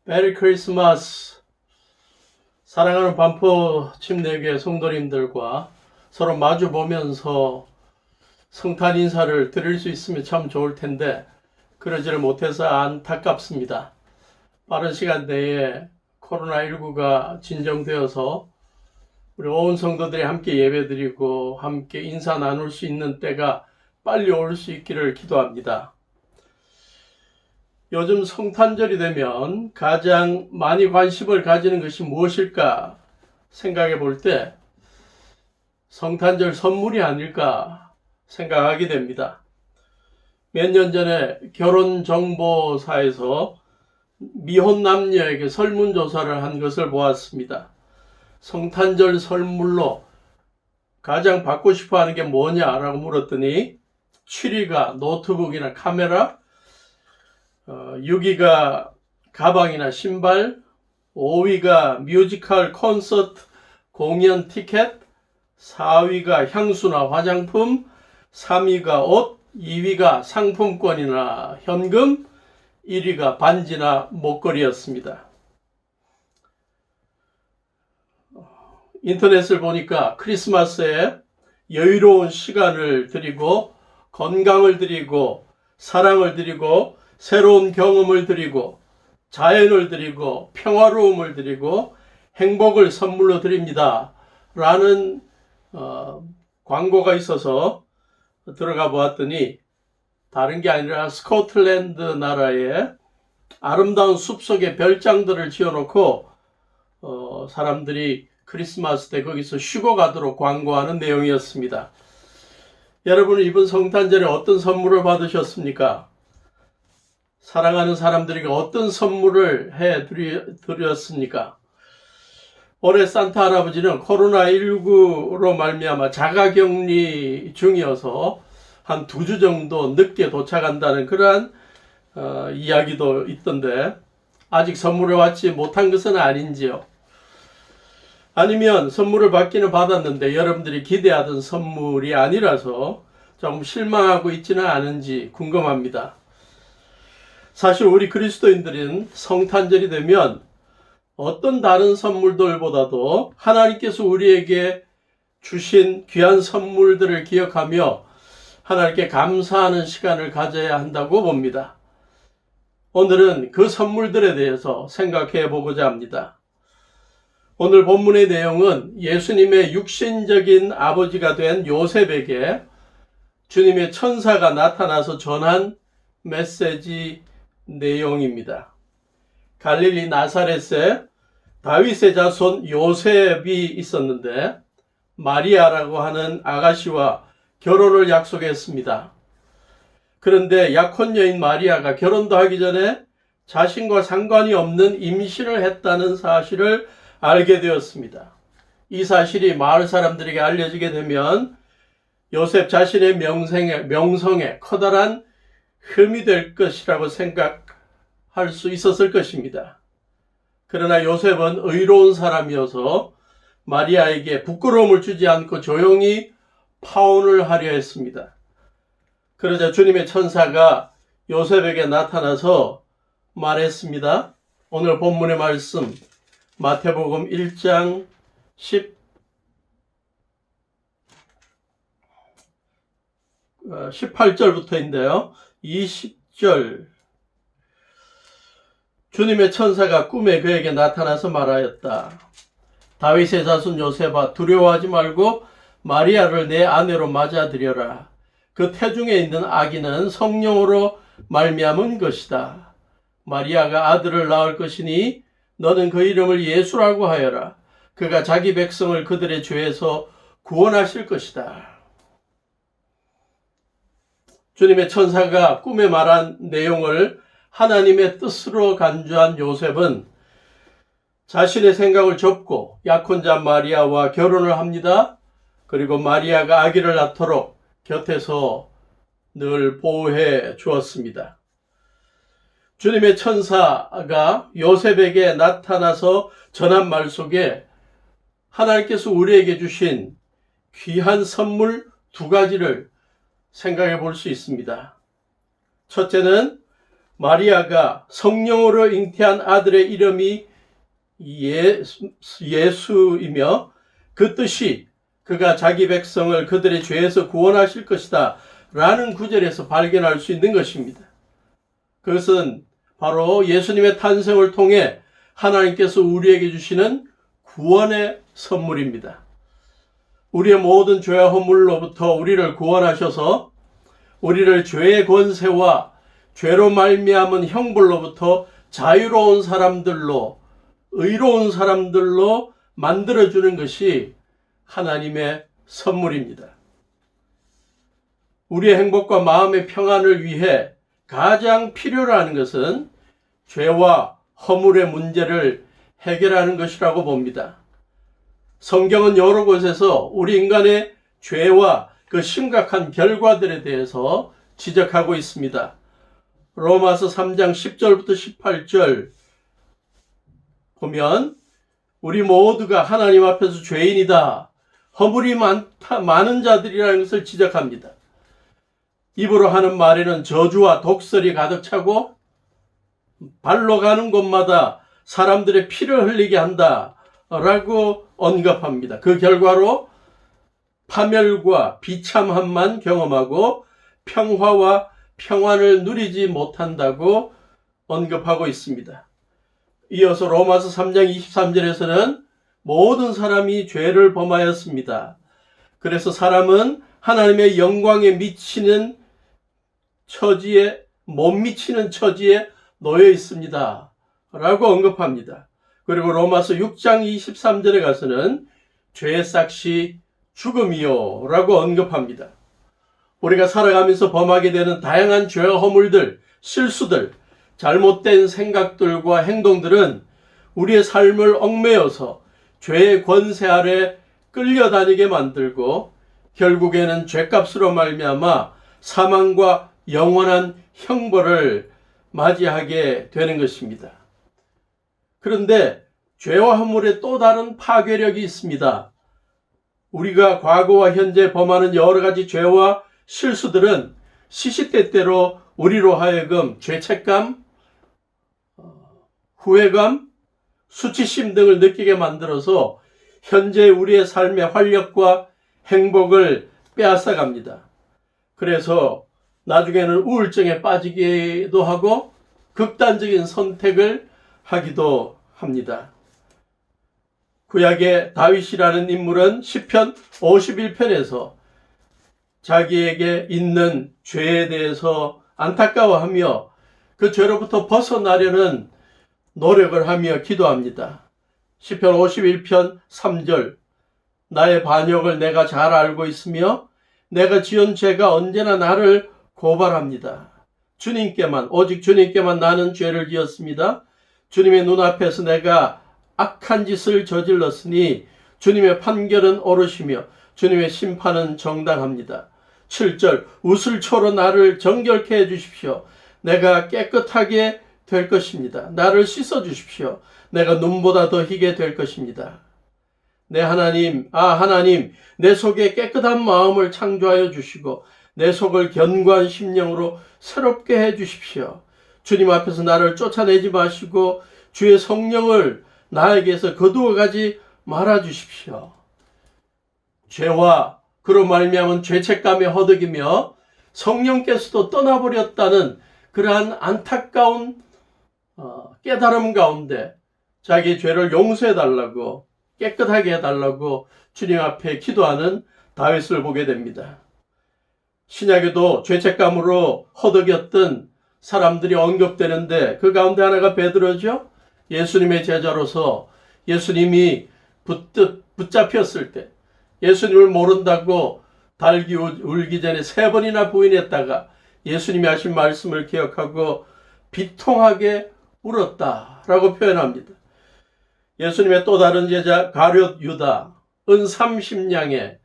메리 크리스마스. 사랑하는 반포 침례교회 성도님들과 서로 마주 보면서 성탄 인사를 드릴 수 있으면 참 좋을 텐데 그러지를 못해서 안타깝습니다. 빠른 시간 내에 코로나19가 진정되어서 우리 온 성도들이 함께 예배드리고 함께 인사 나눌 수 있는 때가 빨리 올 수 있기를 기도합니다. 요즘 성탄절이 되면 가장 많이 관심을 가지는 것이 무엇일까 생각해 볼 때 성탄절 선물이 아닐까 생각하게 됩니다. 몇 년 전에 결혼정보사에서 미혼 남녀에게 설문조사를 한 것을 보았습니다. 성탄절 선물로 가장 받고 싶어 하는 게 뭐냐라고 물었더니 7위가 노트북이나 카메라, 6위가 가방이나 신발, 5위가 뮤지컬 콘서트 공연 티켓, 4위가 향수나 화장품, 3위가 옷, 2위가 상품권이나 현금, 1위가 반지나 목걸이였습니다. 인터넷을 보니까 크리스마스에 여유로운 시간을 드리고 건강을 드리고 사랑을 드리고 새로운 경험을 드리고 자연을 드리고 평화로움을 드리고 행복을 선물로 드립니다 라는 광고가 있어서 들어가 보았더니 다른 게 아니라 스코틀랜드 나라의 아름다운 숲속에 별장들을 지어놓고 사람들이 크리스마스 때 거기서 쉬고 가도록 광고하는 내용이었습니다. 여러분은 이번 성탄절에 어떤 선물을 받으셨습니까? 사랑하는 사람들에게 어떤 선물을 해드렸습니까? 올해 산타 할아버지는 코로나19로 말미암아 자가격리 중이어서 한 2주 정도 늦게 도착한다는 그러한 이야기도 있던데 아직 선물을 받지 못한 것은 아닌지요? 아니면 선물을 받기는 받았는데 여러분들이 기대하던 선물이 아니라서 조금 실망하고 있지는 않은지 궁금합니다. 사실 우리 그리스도인들은 성탄절이 되면 어떤 다른 선물들보다도 하나님께서 우리에게 주신 귀한 선물들을 기억하며 하나님께 감사하는 시간을 가져야 한다고 봅니다. 오늘은 그 선물들에 대해서 생각해 보고자 합니다. 오늘 본문의 내용은 예수님의 육신적인 아버지가 된 요셉에게 주님의 천사가 나타나서 전한 메시지 내용입니다. 갈릴리 나사렛에 다윗의 자손 요셉이 있었는데 마리아라고 하는 아가씨와 결혼을 약속했습니다. 그런데 약혼 여인 마리아가 결혼도 하기 전에 자신과 상관이 없는 임신을 했다는 사실을 알게 되었습니다. 이 사실이 마을 사람들에게 알려지게 되면 요셉 자신의 명성에 커다란 흠이 될 것이라고 생각할 수 있었을 것입니다. 그러나 요셉은 의로운 사람이어서 마리아에게 부끄러움을 주지 않고 조용히 파혼을 하려 했습니다. 그러자 주님의 천사가 요셉에게 나타나서 말했습니다. 오늘 본문의 말씀 마태복음 1장 18절부터인데요. 20절 주님의 천사가 꿈에 그에게 나타나서 말하였다. 다윗의 자손 요셉아 두려워하지 말고 마리아를 내 아내로 맞아들여라. 그 태중에 있는 아기는 성령으로 말미암은 것이다. 마리아가 아들을 낳을 것이니 너는 그 이름을 예수라고 하여라. 그가 자기 백성을 그들의 죄에서 구원하실 것이다. 주님의 천사가 꿈에 말한 내용을 하나님의 뜻으로 간주한 요셉은 자신의 생각을 접고 약혼자 마리아와 결혼을 합니다. 그리고 마리아가 아기를 낳도록 곁에서 늘 보호해 주었습니다. 주님의 천사가 요셉에게 나타나서 전한 말 속에 하나님께서 우리에게 주신 귀한 선물 2가지를 생각해 볼 수 있습니다. 첫째는 마리아가 성령으로 잉태한 아들의 이름이 예수이며 그 뜻이 그가 자기 백성을 그들의 죄에서 구원하실 것이다 라는 구절에서 발견할 수 있는 것입니다. 그것은 바로 예수님의 탄생을 통해 하나님께서 우리에게 주시는 구원의 선물입니다. 우리의 모든 죄와 허물로부터 우리를 구원하셔서 우리를 죄의 권세와 죄로 말미암은 형벌로부터 자유로운 사람들로, 의로운 사람들로 만들어주는 것이 하나님의 선물입니다. 우리의 행복과 마음의 평안을 위해 가장 필요로 하는 것은 죄와 허물의 문제를 해결하는 것이라고 봅니다. 성경은 여러 곳에서 우리 인간의 죄와 그 심각한 결과들에 대해서 지적하고 있습니다. 로마서 3장 10절부터 18절 보면 우리 모두가 하나님 앞에서 죄인이다. 허물이 많은 자들이라는 것을 지적합니다. 입으로 하는 말에는 저주와 독설이 가득 차고 발로 가는 곳마다 사람들의 피를 흘리게 한다라고 언급합니다. 그 결과로 파멸과 비참함만 경험하고 평화와 평안을 누리지 못한다고 언급하고 있습니다. 이어서 로마서 3장 23절에서는 모든 사람이 죄를 범하였습니다. 그래서 사람은 하나님의 영광에 미치는 처지에 못 미치는 처지에 놓여 있습니다. 라고 언급합니다. 그리고 로마서 6장 23절에 가서는 죄의 삭시 죽음이요 라고 언급합니다. 우리가 살아가면서 범하게 되는 다양한 죄와 허물들, 실수들, 잘못된 생각들과 행동들은 우리의 삶을 얽매여서 죄의 권세 아래 끌려다니게 만들고 결국에는 죄값으로 말미암아 사망과 영원한 형벌을 맞이하게 되는 것입니다. 그런데 죄와 허물의 또 다른 파괴력이 있습니다. 우리가 과거와 현재 범하는 여러 가지 죄와 실수들은 시시때때로 우리로 하여금 죄책감, 후회감, 수치심 등을 느끼게 만들어서 현재 우리의 삶의 활력과 행복을 빼앗아갑니다. 그래서 나중에는 우울증에 빠지기도 하고 극단적인 선택을 하기도 합니다. 구약의 다윗이라는 인물은 시편 51편에서 자기에게 있는 죄에 대해서 안타까워하며 그 죄로부터 벗어나려는 노력을 하며 기도합니다. 시편 51편 3절 나의 반역을 내가 잘 알고 있으며 내가 지은 죄가 언제나 나를 고발합니다. 오직 주님께만 나는 죄를 지었습니다. 주님의 눈앞에서 내가 악한 짓을 저질렀으니 주님의 판결은 옳으시며 주님의 심판은 정당합니다. 7절 우슬초로 나를 정결케 해주십시오. 내가 깨끗하게 될 것입니다. 나를 씻어주십시오. 내가 눈보다 더 희게 될 것입니다. 내 하나님, 하나님, 내 속에 깨끗한 마음을 창조하여 주시고 내 속을 견고한 심령으로 새롭게 해주십시오. 주님 앞에서 나를 쫓아내지 마시고 주의 성령을 나에게서 거두어가지 말아주십시오. 죄와 그로 말미암은 죄책감에 허덕이며 성령께서도 떠나버렸다는 그러한 안타까운 깨달음 가운데 자기의 죄를 용서해달라고 깨끗하게 해달라고 주님 앞에 기도하는 다윗을 보게 됩니다. 신약에도 죄책감으로 허덕였던 사람들이 언급되는데 그 가운데 하나가 베드로죠. 예수님의 제자로서 예수님이 붙잡혔을 때 예수님을 모른다고 달기 울기 전에 3번이나 부인했다가 예수님이 하신 말씀을 기억하고 비통하게 울었다라고 표현합니다. 예수님의 또 다른 제자 가룟 유다 은 30냥에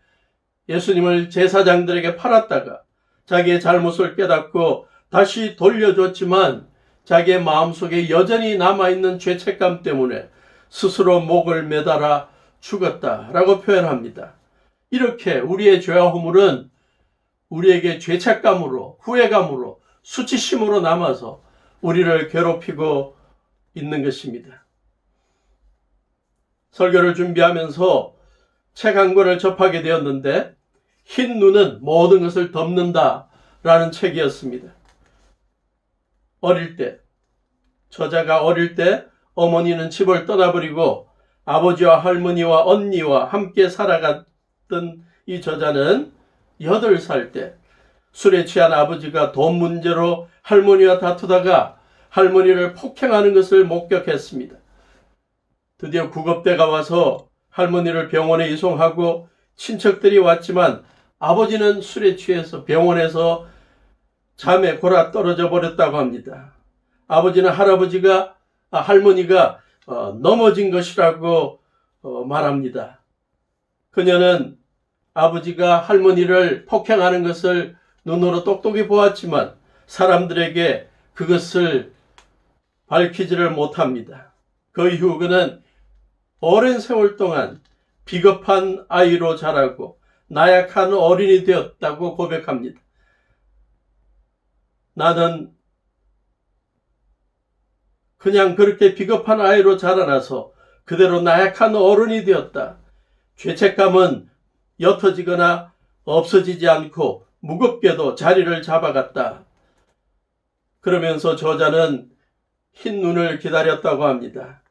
예수님을 제사장들에게 팔았다가 자기의 잘못을 깨닫고 다시 돌려줬지만 자기의 마음속에 여전히 남아있는 죄책감 때문에 스스로 목을 매달아 죽었다라고 표현합니다. 이렇게 우리의 죄와 허물은 우리에게 죄책감으로 후회감으로 수치심으로 남아서 우리를 괴롭히고 있는 것입니다. 설교를 준비하면서 책 한 권을 접하게 되었는데 흰 눈은 모든 것을 덮는다 라는 책이었습니다. 저자가 어릴 때 어머니는 집을 떠나버리고 아버지와 할머니와 언니와 함께 살아갔던 이 저자는 8살 때 술에 취한 아버지가 돈 문제로 할머니와 다투다가 할머니를 폭행하는 것을 목격했습니다. 드디어 구급대가 와서 할머니를 병원에 이송하고 친척들이 왔지만 아버지는 술에 취해서 병원에서 잠에 골아 떨어져 버렸다고 합니다. 아버지는 할머니가 넘어진 것이라고 말합니다. 그녀는 아버지가 할머니를 폭행하는 것을 눈으로 똑똑히 보았지만 사람들에게 그것을 밝히지를 못합니다. 그 이후 그는 오랜 세월 동안 비겁한 아이로 자라고 나약한 어린이 되었다고 고백합니다. 나는 그냥 그렇게 비겁한 아이로 자라나서 그대로 나약한 어른이 되었다. 죄책감은 옅어지거나 없어지지 않고 무겁게도 자리를 잡아갔다. 그러면서 저자는 흰 눈을 기다렸다고 합니다.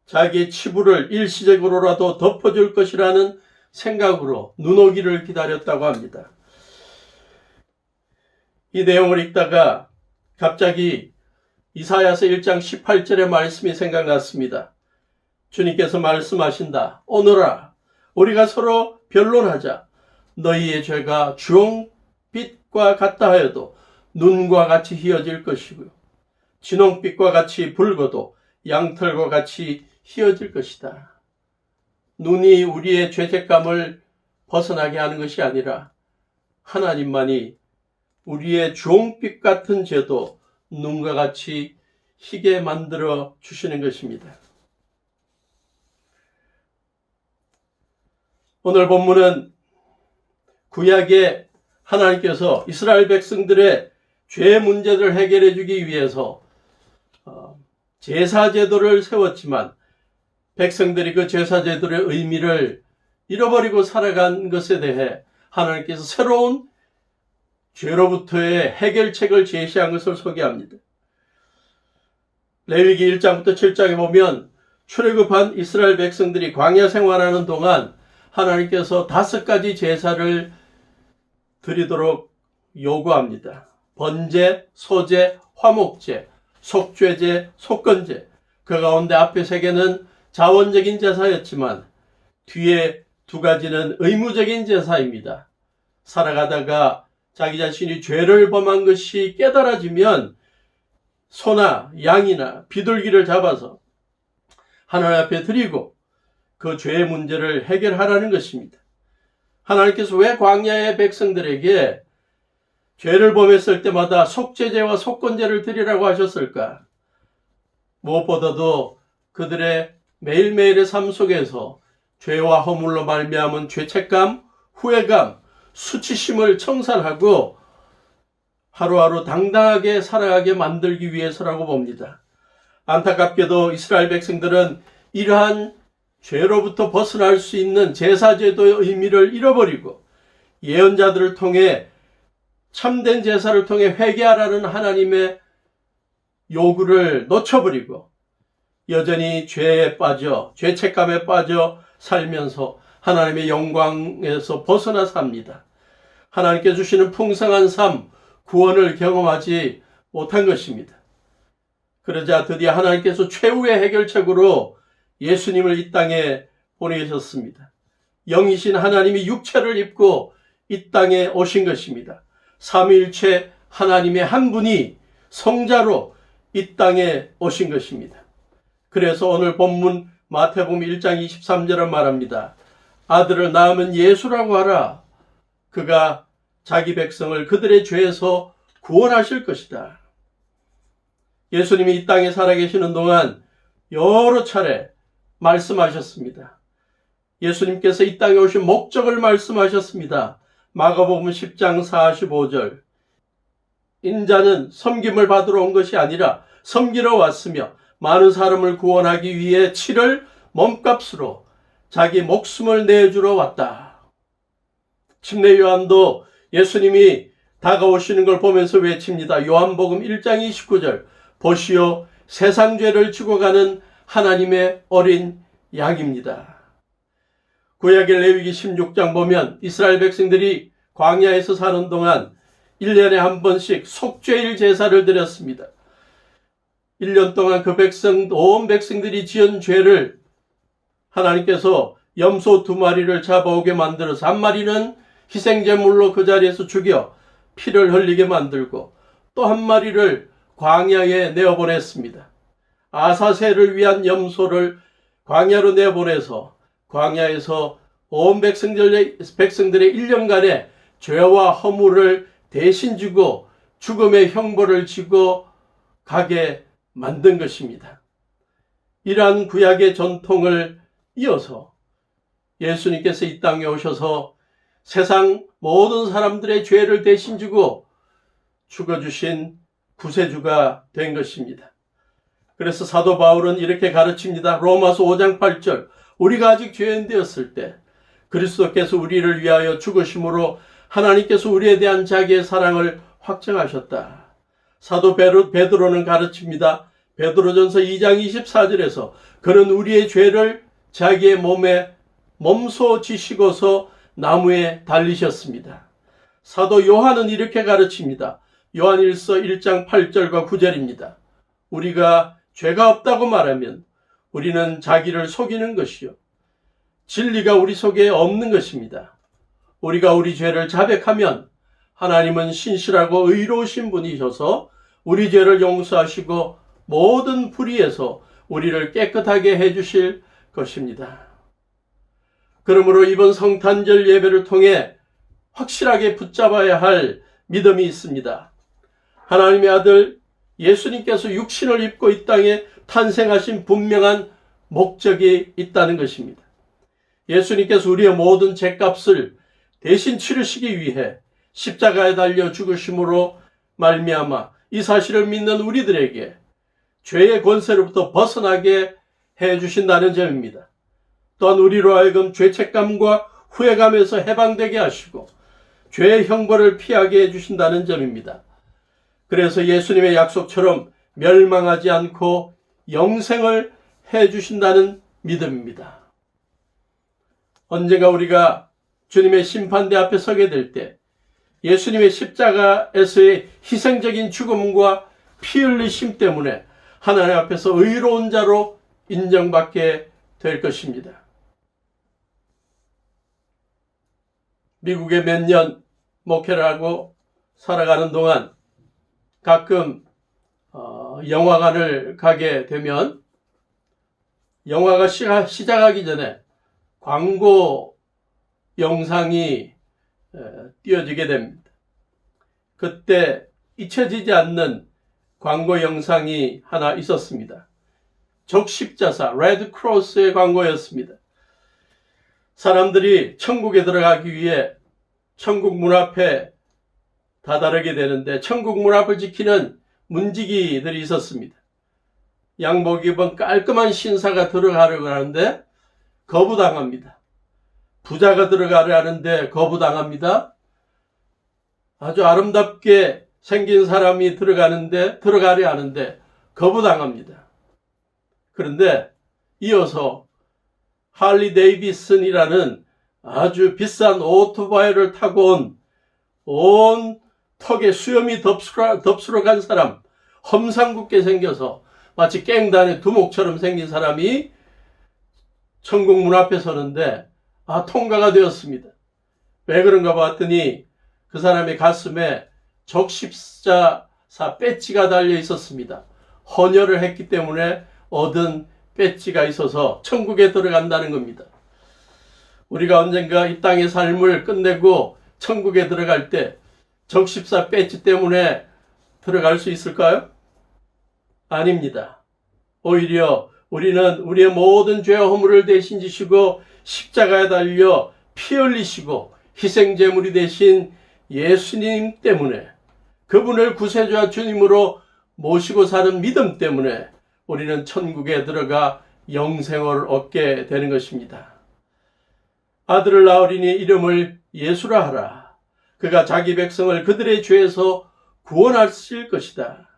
자기의 치부를 일시적으로라도 덮어줄 것이라는 생각으로 눈오기를 기다렸다고 합니다. 이 내용을 읽다가 갑자기 이사야서 1장 18절의 말씀이 생각났습니다. 주님께서 말씀하신다. 오너라, 우리가 서로 변론하자. 너희의 죄가 주홍빛과 같다 하여도 눈과 같이 희어질 것이고요. 진홍빛과 같이 붉어도 양털과 같이 희어질 것이다. 눈이 우리의 죄책감을 벗어나게 하는 것이 아니라 하나님만이 우리의 주홍빛 같은 죄도 눈과 같이 희게 만들어 주시는 것입니다. 오늘 본문은 구약에 하나님께서 이스라엘 백성들의 죄 문제를 해결해 주기 위해서 제사제도를 세웠지만 백성들이 그 제사제도의 의미를 잃어버리고 살아간 것에 대해 하나님께서 새로운 죄로부터의 해결책을 제시한 것을 소개합니다. 레위기 1장부터 7장에 보면 출애굽한 이스라엘 백성들이 광야 생활하는 동안 하나님께서 5가지 제사를 드리도록 요구합니다. 번제, 소제, 화목제, 속죄제, 속건제. 그 가운데 앞에 3개는 자원적인 제사였지만 뒤에 2가지는 의무적인 제사입니다. 살아가다가 자기 자신이 죄를 범한 것이 깨달아지면 소나 양이나 비둘기를 잡아서 하나님 앞에 드리고 그 죄의 문제를 해결하라는 것입니다. 하나님께서 왜 광야의 백성들에게 죄를 범했을 때마다 속죄제와 속건제를 드리라고 하셨을까? 무엇보다도 그들의 매일매일의 삶 속에서 죄와 허물로 말미암은 죄책감, 후회감, 수치심을 청산하고 하루하루 당당하게 살아가게 만들기 위해서라고 봅니다. 안타깝게도 이스라엘 백성들은 이러한 죄로부터 벗어날 수 있는 제사제도의 의미를 잃어버리고 예언자들을 통해 참된 제사를 통해 회개하라는 하나님의 요구를 놓쳐버리고 여전히 죄에 빠져 죄책감에 빠져 살면서 하나님의 영광에서 벗어나 삽니다. 하나님께 주시는 풍성한 삶, 구원을 경험하지 못한 것입니다. 그러자 드디어 하나님께서 최후의 해결책으로 예수님을 이 땅에 보내셨습니다. 영이신 하나님이 육체를 입고 이 땅에 오신 것입니다. 삼위일체 하나님의 한 분이 성자로 이 땅에 오신 것입니다. 그래서 오늘 본문 마태복음 1장 23절은 말합니다. 아들을 낳으면 예수라고 하라. 그가 자기 백성을 그들의 죄에서 구원하실 것이다. 예수님이 이 땅에 살아계시는 동안 여러 차례 말씀하셨습니다. 예수님께서 이 땅에 오신 목적을 말씀하셨습니다. 마가복음 10장 45절. 인자는 섬김을 받으러 온 것이 아니라 섬기러 왔으며 많은 사람을 구원하기 위해 치를 몸값으로 자기 목숨을 내주러 왔다. 침례 요한도 예수님이 다가오시는 걸 보면서 외칩니다. 요한복음 1장 29절 보시오 세상 죄를 지고 가는 하나님의 어린 양입니다. 구약의 레위기 16장 보면 이스라엘 백성들이 광야에서 사는 동안 1년에 한 번씩 속죄일 제사를 드렸습니다. 1년 동안 그 온 백성들이 지은 죄를 하나님께서 염소 2마리를 잡아오게 만들어서 한 마리는 희생제물로 그 자리에서 죽여 피를 흘리게 만들고 또 한 마리를 광야에 내어보냈습니다. 아사새를 위한 염소를 광야로 내보내서 광야에서 온 백성들의 1년간의 죄와 허물을 대신 지고 죽음의 형벌을 지고 가게 만든 것입니다. 이러한 구약의 전통을 이어서 예수님께서 이 땅에 오셔서 세상 모든 사람들의 죄를 대신 지고 죽어주신 구세주가 된 것입니다. 그래서 사도 바울은 이렇게 가르칩니다. 로마서 5장 8절 우리가 아직 죄인 되었을 때 그리스도께서 우리를 위하여 죽으심으로 하나님께서 우리에 대한 자기의 사랑을 확증하셨다. 사도 베드로는 가르칩니다. 베드로전서 2장 24절에서 그는 우리의 죄를 자기의 몸에 몸소 지시고서 나무에 달리셨습니다. 사도 요한은 이렇게 가르칩니다. 요한일서 1장 8절과 9절입니다. 우리가 죄가 없다고 말하면 우리는 자기를 속이는 것이요 진리가 우리 속에 없는 것입니다. 우리가 우리 죄를 자백하면 하나님은 신실하고 의로우신 분이셔서 우리 죄를 용서하시고 모든 불의에서 우리를 깨끗하게 해주실 것입니다. 그러므로 이번 성탄절 예배를 통해 확실하게 붙잡아야 할 믿음이 있습니다. 하나님의 아들 예수님께서 육신을 입고 이 땅에 탄생하신 분명한 목적이 있다는 것입니다. 예수님께서 우리의 모든 죄값을 대신 치르시기 위해 십자가에 달려 죽으심으로 말미암아 이 사실을 믿는 우리들에게 죄의 권세로부터 벗어나게 해주신다는 점입니다. 또한 우리로 하여금 죄책감과 후회감에서 해방되게 하시고 죄의 형벌을 피하게 해주신다는 점입니다. 그래서 예수님의 약속처럼 멸망하지 않고 영생을 해주신다는 믿음입니다. 언젠가 우리가 주님의 심판대 앞에 서게 될 때 예수님의 십자가에서의 희생적인 죽음과 피 흘리심 때문에 하나님 앞에서 의로운 자로 인정받게 될 것입니다. 미국에 몇 년 목회를 하고 살아가는 동안 가끔 영화관을 가게 되면 영화가 시작하기 전에 광고 영상이 띄어지게 됩니다. 그때 잊혀지지 않는 광고 영상이 하나 있었습니다. 적십자사 레드크로스의 광고였습니다. 사람들이 천국에 들어가기 위해 천국 문 앞에 다다르게 되는데 천국 문 앞을 지키는 문지기들이 있었습니다. 양복 입은 깔끔한 신사가 들어가려고 하는데 거부당합니다. 부자가 들어가려 하는데 거부당합니다. 아주 아름답게 생긴 사람이 들어가려 하는데 거부당합니다. 그런데 이어서 할리 데이비슨이라는 아주 비싼 오토바이를 타고 온 턱에 수염이 덥수룩 간 사람, 험상궂게 생겨서 마치 깽단의 두목처럼 생긴 사람이 천국 문 앞에 서는데 통과가 되었습니다. 왜 그런가 봤더니 그 사람의 가슴에 적십자사 배지가 달려 있었습니다. 헌혈을 했기 때문에 얻은 배지가 있어서 천국에 들어간다는 겁니다. 우리가 언젠가 이 땅의 삶을 끝내고 천국에 들어갈 때 적십사 배지 때문에 들어갈 수 있을까요? 아닙니다. 오히려 우리는 우리의 모든 죄와 허물을 대신 지시고 십자가에 달려 피 흘리시고 희생제물이 되신 예수님 때문에 그 그분을 구세주와 주님으로 모시고 사는 믿음 때문에 우리는 천국에 들어가 영생을 얻게 되는 것입니다. 아들을 낳으리니 이름을 예수라 하라. 그가 자기 백성을 그들의 죄에서 구원하실 것이다.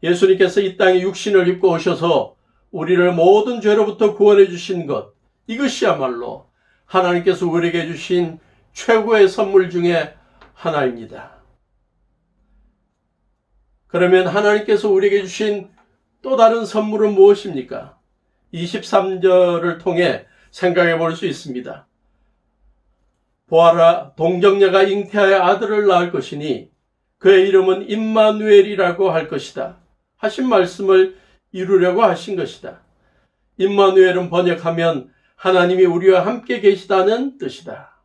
예수님께서 이 땅에 육신을 입고 오셔서 우리를 모든 죄로부터 구원해 주신 것, 이것이야말로 하나님께서 우리에게 주신 최고의 선물 중에 하나입니다. 그러면 하나님께서 우리에게 주신 또 다른 선물은 무엇입니까? 23절을 통해 생각해 볼 수 있습니다. 보아라, 동정녀가 잉태하여 아들을 낳을 것이니 그의 이름은 임마누엘이라고 할 것이다. 하신 말씀을 이루려고 하신 것이다. 임마누엘은 번역하면 하나님이 우리와 함께 계시다는 뜻이다.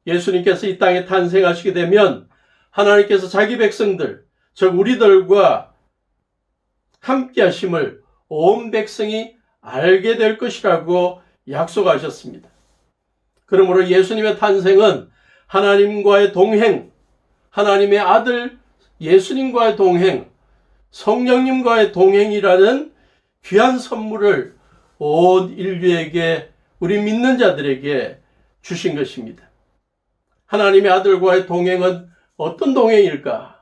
예수님께서 이 땅에 탄생하시게 되면 하나님께서 자기 백성들, 즉 우리들과 함께 하심을 온 백성이 알게 될 것이라고 약속하셨습니다. 그러므로 예수님의 탄생은 하나님과의 동행, 하나님의 아들 예수님과의 동행, 성령님과의 동행이라는 귀한 선물을 온 인류에게, 우리 믿는 자들에게 주신 것입니다. 하나님의 아들과의 동행은 어떤 동행일까?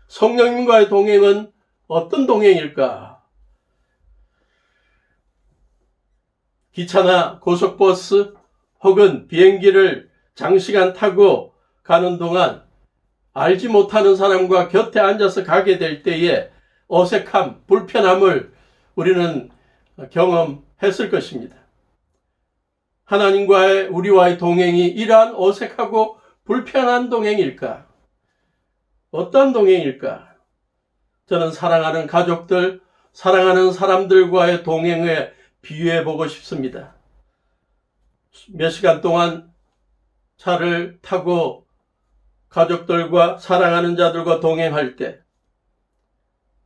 성령님과의 동행은 어떤 동행일까? 기차나 고속버스 혹은 비행기를 장시간 타고 가는 동안 알지 못하는 사람과 곁에 앉아서 가게 될 때에 어색함, 불편함을 우리는 경험했을 것입니다. 하나님과의 우리와의 동행이 이러한 어색하고 불편한 동행일까? 어떤 동행일까? 저는 사랑하는 가족들, 사랑하는 사람들과의 동행에 비유해 보고 싶습니다. 몇 시간 동안 차를 타고 가족들과 사랑하는 자들과 동행할 때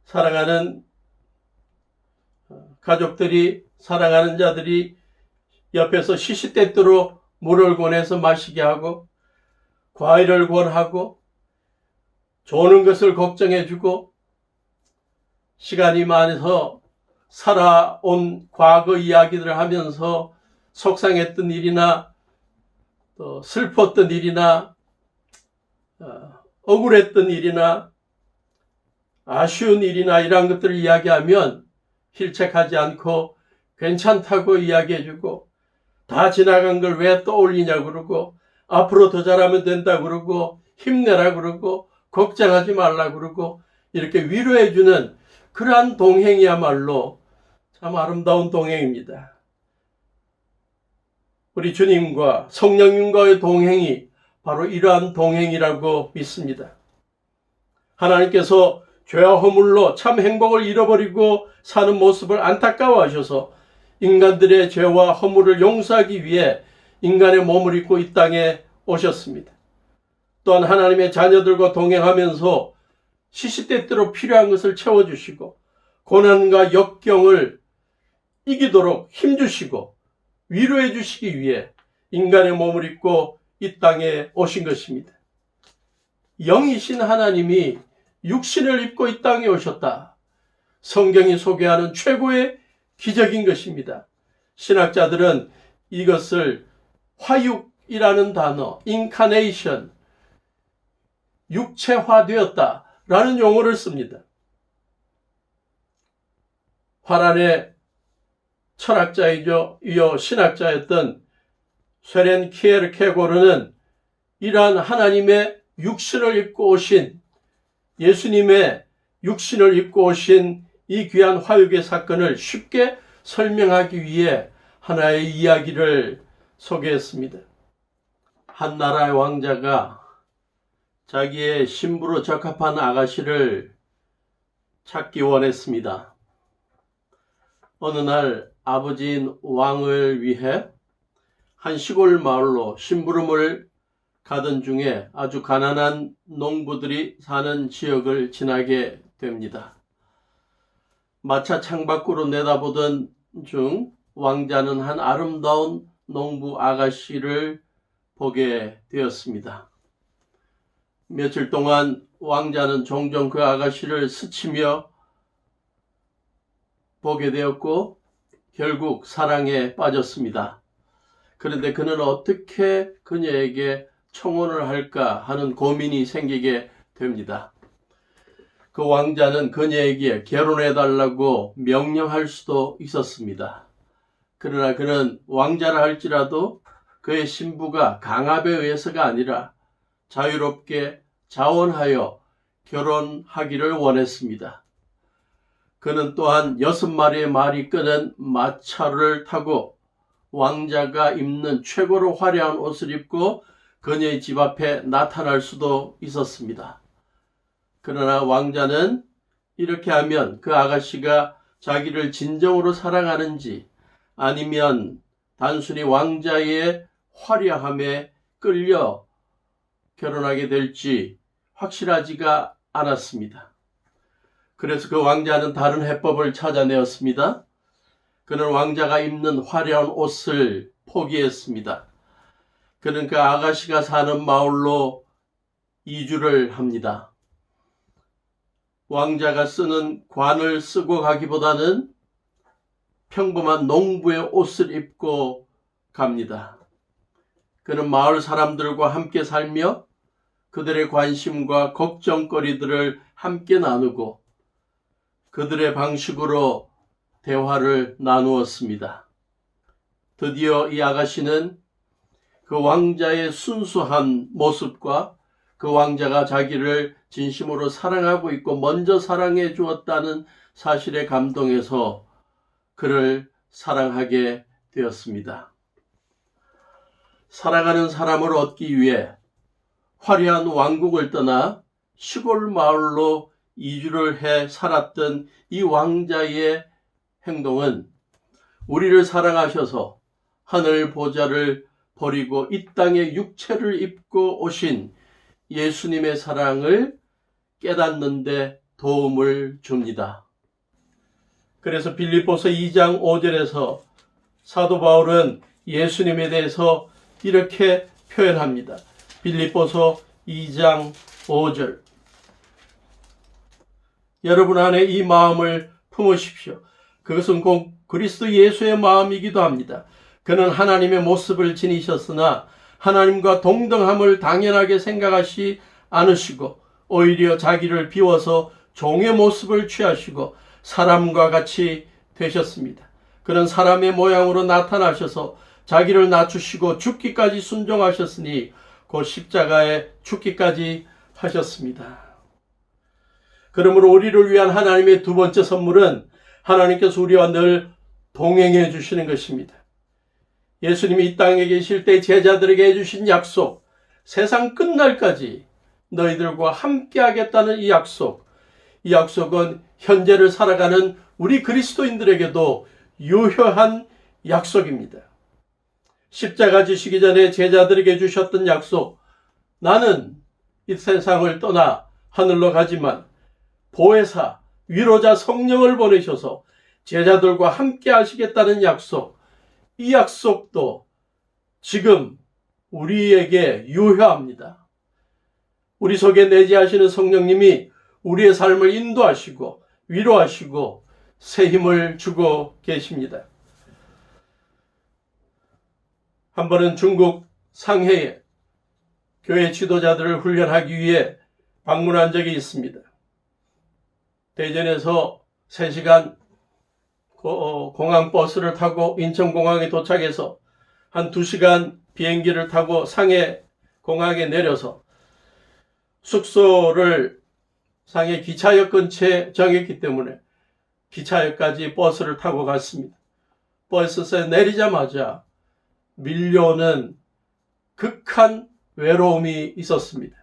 사랑하는 가족들이, 사랑하는 자들이 옆에서 시시때때로 물을 권해서 마시게 하고 과일을 권하고 조는 것을 걱정해주고 시간이 많아서 살아온 과거 이야기들을 하면서 속상했던 일이나 또 슬펐던 일이나 억울했던 일이나 아쉬운 일이나 이런 것들을 이야기하면 힐책하지 않고 괜찮다고 이야기해주고 다 지나간 걸 왜 떠올리냐 그러고 앞으로 더 잘하면 된다 그러고 힘내라 그러고 걱정하지 말라 그러고 이렇게 위로해주는 그러한 동행이야말로 참 아름다운 동행입니다. 우리 주님과 성령님과의 동행이 바로 이러한 동행이라고 믿습니다. 하나님께서 죄와 허물로 참 행복을 잃어버리고 사는 모습을 안타까워하셔서 인간들의 죄와 허물을 용서하기 위해 인간의 몸을 입고 이 땅에 오셨습니다. 또한 하나님의 자녀들과 동행하면서 시시때때로 필요한 것을 채워주시고 고난과 역경을 이기도록 힘주시고 위로해 주시기 위해 인간의 몸을 입고 이 땅에 오신 것입니다. 영이신 하나님이 육신을 입고 이 땅에 오셨다. 성경이 소개하는 최고의 기적인 것입니다. 신학자들은 이것을 화육이라는 단어, incarnation, 육체화되었다 라는 용어를 씁니다. 화란의 철학자이요 신학자였던 쇠렌 키에르케고르는 이러한 하나님의 육신을 입고 오신, 예수님의 육신을 입고 오신 이 귀한 화육의 사건을 쉽게 설명하기 위해 하나의 이야기를 소개했습니다. 한 나라의 왕자가 자기의 신부로 적합한 아가씨를 찾기 원했습니다. 어느 날 아버지인 왕을 위해 한 시골 마을로 심부름을 가던 중에 아주 가난한 농부들이 사는 지역을 지나게 됩니다. 마차 창밖으로 내다보던 중 왕자는 한 아름다운 농부 아가씨를 보게 되었습니다. 며칠 동안 왕자는 종종 그 아가씨를 스치며 보게 되었고 결국 사랑에 빠졌습니다. 그런데 그는 어떻게 그녀에게 청혼을 할까 하는 고민이 생기게 됩니다. 그 왕자는 그녀에게 결혼해달라고 명령할 수도 있었습니다. 그러나 그는 왕자라 할지라도 그의 신부가 강압에 의해서가 아니라 자유롭게 자원하여 결혼하기를 원했습니다. 그는 또한 6마리의 말이 끄는 마차를 타고 왕자가 입는 최고로 화려한 옷을 입고 그녀의 집 앞에 나타날 수도 있었습니다. 그러나 왕자는 이렇게 하면 그 아가씨가 자기를 진정으로 사랑하는지 아니면 단순히 왕자의 화려함에 끌려 결혼하게 될지 확실하지가 않았습니다. 그래서 그 왕자는 다른 해법을 찾아내었습니다. 그는 왕자가 입는 화려한 옷을 포기했습니다. 그는 그 아가씨가 사는 마을로 이주를 합니다. 왕자가 쓰는 관을 쓰고 가기보다는 평범한 농부의 옷을 입고 갑니다. 그는 마을 사람들과 함께 살며 그들의 관심과 걱정거리들을 함께 나누고 그들의 방식으로 대화를 나누었습니다. 드디어 이 아가씨는 그 왕자의 순수한 모습과 그 왕자가 자기를 진심으로 사랑하고 있고 먼저 사랑해 주었다는 사실에 감동해서 그를 사랑하게 되었습니다. 사랑하는 사람을 얻기 위해 화려한 왕국을 떠나 시골 마을로 이주를 해 살았던 이 왕자의 행동은 우리를 사랑하셔서 하늘 보좌를 버리고 이 땅에 육체를 입고 오신 예수님의 사랑을 깨닫는 데 도움을 줍니다. 그래서 빌립보서 2장 5절에서 사도 바울은 예수님에 대해서 이렇게 표현합니다. 빌립보서 2장 5절. 여러분 안에 이 마음을 품으십시오. 그것은 곧 그리스도 예수의 마음이기도 합니다. 그는 하나님의 모습을 지니셨으나 하나님과 동등함을 당연하게 생각하지 않으시고 오히려 자기를 비워서 종의 모습을 취하시고 사람과 같이 되셨습니다. 그는 사람의 모양으로 나타나셔서 자기를 낮추시고 죽기까지 순종하셨으니 곧 십자가에 죽기까지 하셨습니다. 그러므로 우리를 위한 하나님의 두 번째 선물은 하나님께서 우리와 늘 동행해 주시는 것입니다. 예수님이 이 땅에 계실 때 제자들에게 해주신 약속, 세상 끝날까지 너희들과 함께 하겠다는 이 약속은 현재를 살아가는 우리 그리스도인들에게도 유효한 약속입니다. 십자가 지시기 전에 제자들에게 주셨던 약속, 나는 이 세상을 떠나 하늘로 가지만 보혜사, 위로자 성령을 보내셔서 제자들과 함께 하시겠다는 약속, 이 약속도 지금 우리에게 유효합니다. 우리 속에 내재하시는 성령님이 우리의 삶을 인도하시고 위로하시고 새 힘을 주고 계십니다. 한 번은 중국 상해에 교회 지도자들을 훈련하기 위해 방문한 적이 있습니다. 대전에서 3시간 공항버스를 타고 인천공항에 도착해서 한 2시간 비행기를 타고 상해 공항에 내려서 숙소를 상해 기차역 근처에 정했기 때문에 기차역까지 버스를 타고 갔습니다. 버스에서 내리자마자 밀려오는 극한 외로움이 있었습니다.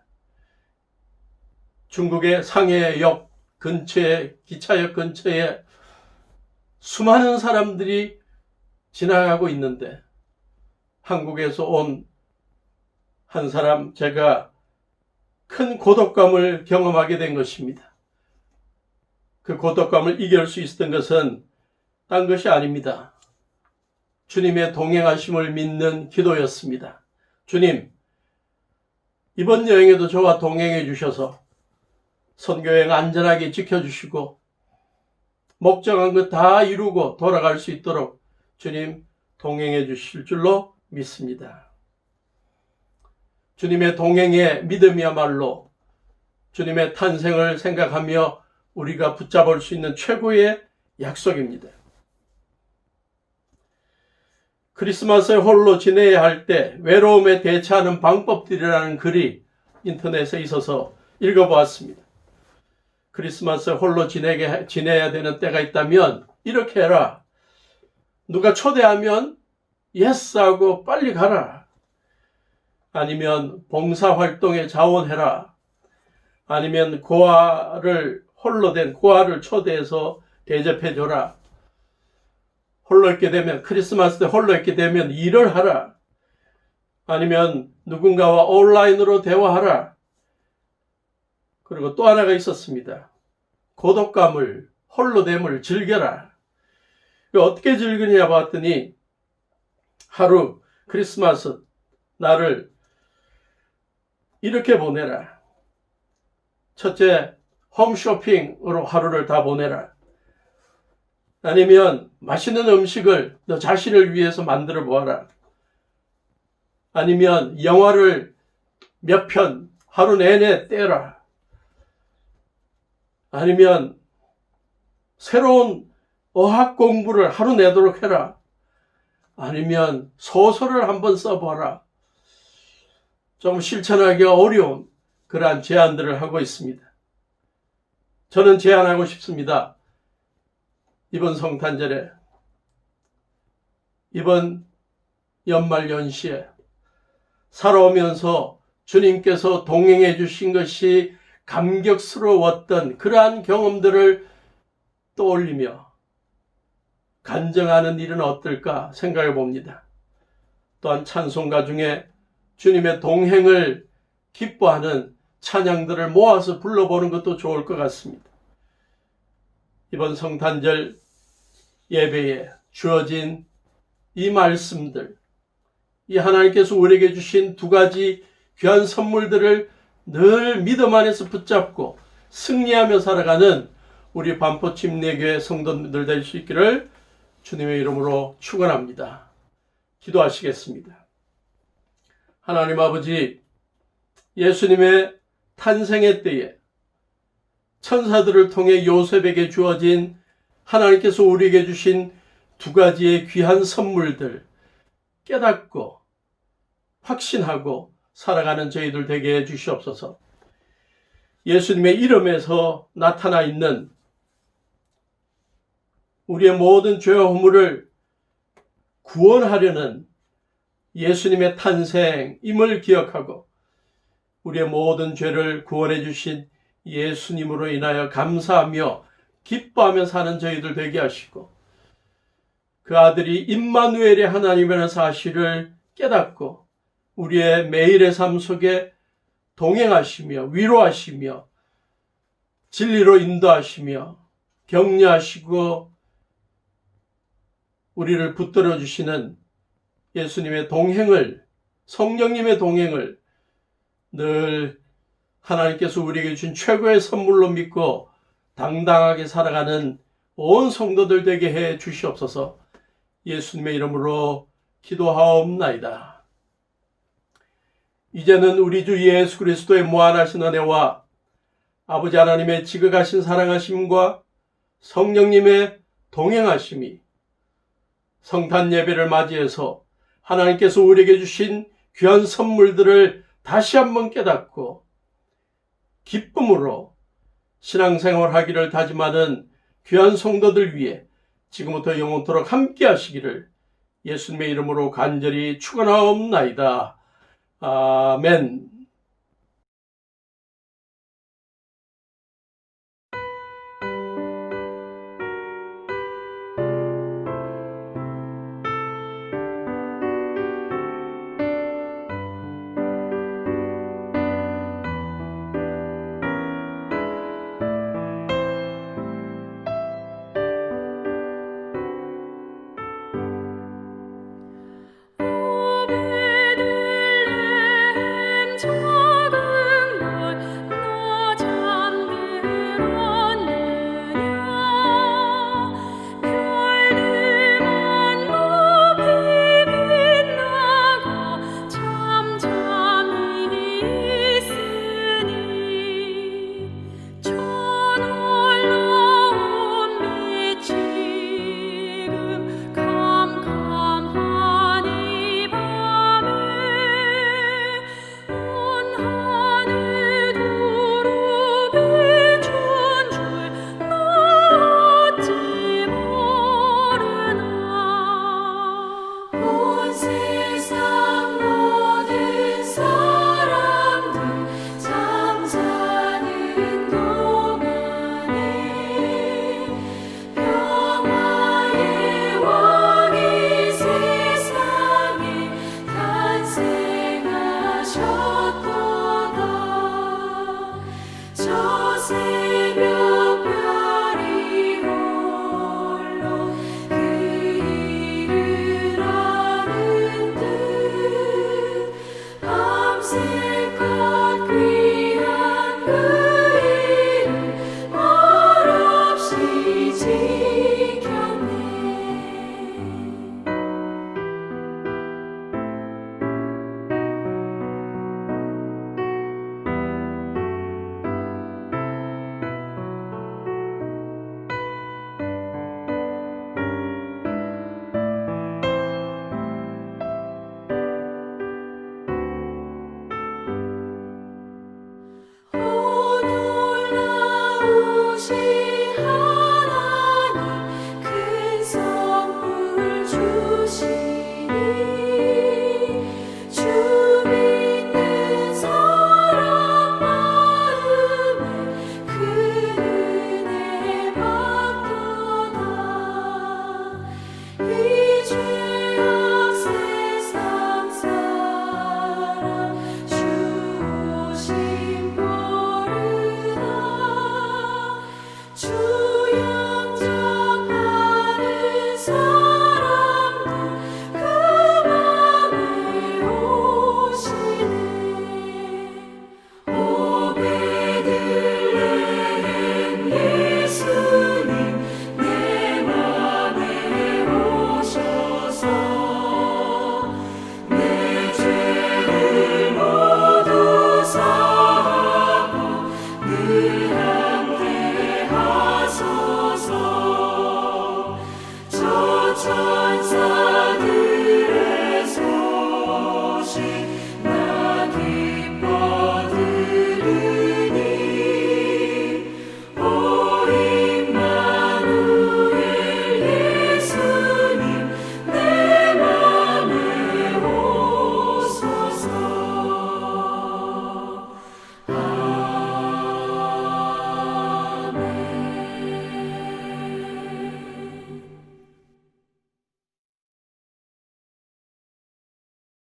중국의 상해역 근처에, 기차역 근처에 수많은 사람들이 지나가고 있는데 한국에서 온 한 사람, 제가 큰 고독감을 경험하게 된 것입니다. 그 고독감을 이길 수 있었던 것은 딴 것이 아닙니다. 주님의 동행하심을 믿는 기도였습니다. 주님, 이번 여행에도 저와 동행해 주셔서 선교여행 안전하게 지켜주시고 목적한 것 다 이루고 돌아갈 수 있도록 주님 동행해 주실 줄로 믿습니다. 주님의 동행의 믿음이야말로 주님의 탄생을 생각하며 우리가 붙잡을 수 있는 최고의 약속입니다. 크리스마스에 홀로 지내야 할 때 외로움에 대처하는 방법들이라는 글이 인터넷에 있어서 읽어보았습니다. 크리스마스에 홀로 지내야 되는 때가 있다면 이렇게 해라. 누가 초대하면 예스 하고 빨리 가라. 아니면 봉사활동에 자원해라. 아니면 홀로 된 고아를 초대해서 대접해줘라. 홀로 있게 되면, 크리스마스 때 홀로 있게 되면 일을 하라. 아니면 누군가와 온라인으로 대화하라. 그리고 또 하나가 있었습니다. 고독감을, 홀로됨을 즐겨라. 어떻게 즐기냐 봤더니 하루 크리스마스 날을 이렇게 보내라. 첫째, 홈쇼핑으로 하루를 다 보내라. 아니면 맛있는 음식을 너 자신을 위해서 만들어 보아라. 아니면 영화를 몇 편 하루 내내 떼라. 아니면 새로운 어학 공부를 하루 내도록 해라. 아니면 소설을 한번 써보아라. 좀 실천하기가 어려운 그러한 제안들을 하고 있습니다. 저는 제안하고 싶습니다. 이번 성탄절에, 이번 연말 연시에 살아오면서 주님께서 동행해 주신 것이 감격스러웠던 그러한 경험들을 떠올리며 간증하는 일은 어떨까 생각해 봅니다. 또한 찬송가 중에 주님의 동행을 기뻐하는 찬양들을 모아서 불러보는 것도 좋을 것 같습니다. 이번 성탄절 예배에 주어진 이 말씀들, 이 하나님께서 우리에게 주신 두 가지 귀한 선물들을 늘 믿음 안에서 붙잡고 승리하며 살아가는 우리 반포침례교회 성도들 될 수 있기를 주님의 이름으로 축원합니다. 기도하시겠습니다. 하나님 아버지, 예수님의 탄생의 때에 천사들을 통해 요셉에게 주어진 하나님께서 우리에게 주신 두 가지의 귀한 선물들 깨닫고 확신하고 살아가는 저희들 되게 해주시옵소서. 예수님의 이름에서 나타나 있는 우리의 모든 죄와 허물을 구원하려는 예수님의 탄생임을 기억하고 우리의 모든 죄를 구원해 주신 예수님으로 인하여 감사하며 기뻐하며 사는 저희들 되게 하시고 그 아들이 임마누엘의 하나님이라는 사실을 깨닫고 우리의 매일의 삶 속에 동행하시며 위로하시며 진리로 인도하시며 격려하시고 우리를 붙들어 주시는 예수님의 동행을, 성령님의 동행을 늘 하나님께서 우리에게 주신 최고의 선물로 믿고 당당하게 살아가는 온 성도들 되게 해 주시옵소서. 예수님의 이름으로 기도하옵나이다. 이제는 우리 주 예수 그리스도의 무한하신 은혜와 아버지 하나님의 지극하신 사랑하심과 성령님의 동행하심이 성탄 예배를 맞이해서 하나님께서 우리에게 주신 귀한 선물들을 다시 한번 깨닫고 기쁨으로 신앙생활 하기를 다짐하는 귀한 성도들 위해 지금부터 영원토록 함께 하시기를 예수님의 이름으로 간절히 축원하옵나이다. 아멘.